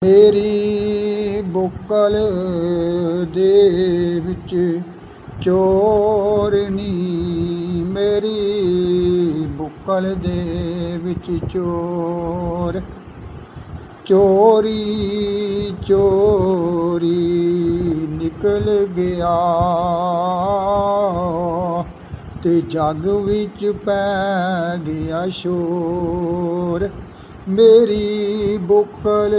ਮੇਰੀ ਬੁੱਕਲ ਦੇ ਵਿੱਚ ਚੋਰ ਨੀ, ਮੇਰੀ ਬੁੱਕਲ ਦੇ ਵਿੱਚ ਚੋਰ। ਚੋਰੀ ਚੋਰੀ ਨਿਕਲ ਗਿਆ ਤੇ ਜੱਗ ਵਿੱਚ ਪੈ ਗਿਆ ਸ਼ੋਰ। ਮੇਰੀ ਬੁੱਕਲ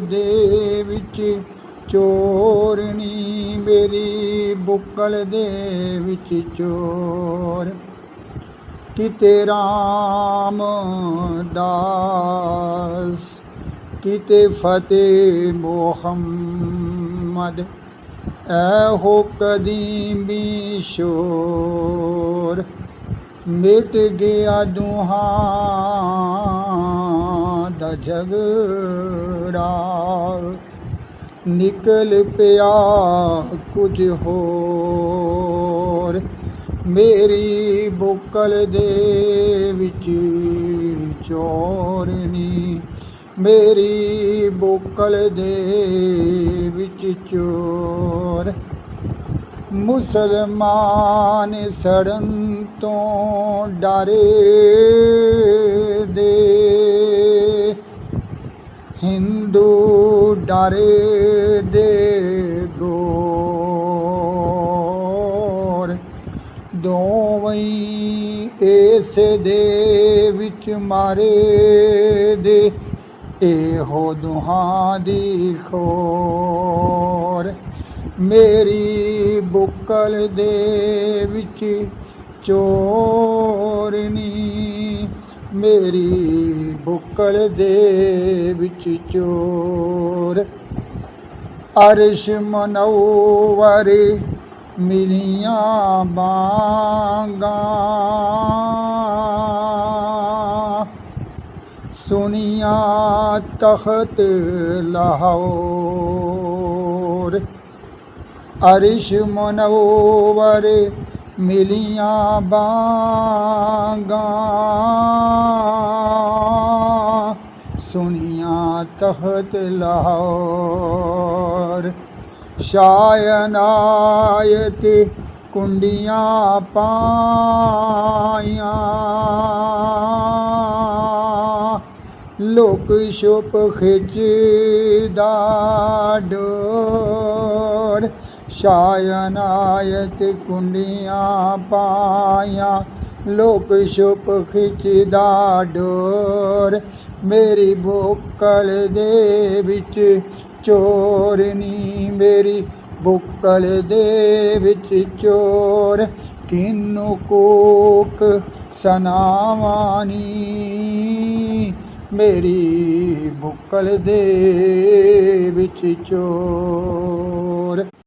ਦੇ ਵਿੱਚ ਚੋਰ ਨੀ, ਮੇਰੀ ਬੁੱਕਲ ਦੇ ਵਿੱਚ ਚੋਰ। ਕਿਤੇ ਰਾਮਦਾਸ, ਕਿਤੇ ਫਤਿਹ ਮੁਹੰਮਦ, ਇਹੋ ਕਦੀਮੀ ਸ਼ੋਰ। ਮਿਟ ਗਿਆ ਦੋਹਾਂ ਦਾ ਝਗੜਾ, ਨਿਕਲ ਪਿਆ ਕੁਝ ਹੋਰ। ਮੇਰੀ ਬੁੱਕਲ ਦੇ ਵਿੱਚ ਚੋਰ ਨੀ, ਮੇਰੀ ਬੁੱਕਲ ਦੇ ਵਿੱਚ ਚੋਰ। ਮੁਸਲਮਾਨ ਸੜਨ ਤੋਂ ਡਰਦੇ, ਹਿੰਦੂ ਡਰਦੇ ਗੌਰ। ਦੋਵੇਂ ਇਸ ਦੇ ਵਿੱਚ ਮਾਰੇ ਦੇ, ਇਹੋ ਦੋਹਾਂ ਦੀ ਖੋਰ। ਮੇਰੀ ਬੁੱਕਲ ਦੇ ਵਿੱਚ ਚੋਰ ਨੀ, ਮੇਰੀ ਬੁੱਕਲ ਦੇ ਵਿੱਚ ਚੋਰ। ਅਰਸ਼ ਮੁਨੱਵਰ ਮਿਲੀਆਂ ਬਾਗਾਂ, ਸੁਣੀਆਂ ਤਖ਼ਤ ਲਾਹੌਰ। ਅਰਸ਼ ਮੁਨੱਵਰ ਮਿਲੀਆਂ ਬਾਗਾਂ, ਸੁਣੀਆਂ ਤਖ਼ਤ ਲਾਹੌਰ। ਸ਼ਾਇਨਾਇਤ ਕੁੰਡੀਆਂ ਪਾਈਆਂ, ਲੁਕ ਛੁਪ ਖਿੱਚਦਾ ਡੋਰ। ਸ਼ਾਇਨਾਇਤ ਕੁੰਡੀਆਂ ਪਾਈਆਂ, ਲੁਕ ਛੁਪ ਖਿੱਚਦਾ ਡੋਰ। ਮੇਰੀ ਬੁੱਕਲ ਦੇ ਵਿੱਚ ਚੋਰ ਨੀ, ਮੇਰੀ ਬੁੱਕਲ ਦੇ ਵਿੱਚ ਚੋਰ। ਕਿਹਨੂੰ ਕੂਕ ਸੁਣਾਵਾਂ ਨੀ, ਮੇਰੀ ਬੁੱਕਲ ਦੇ ਵਿੱਚ ਚੋਰ।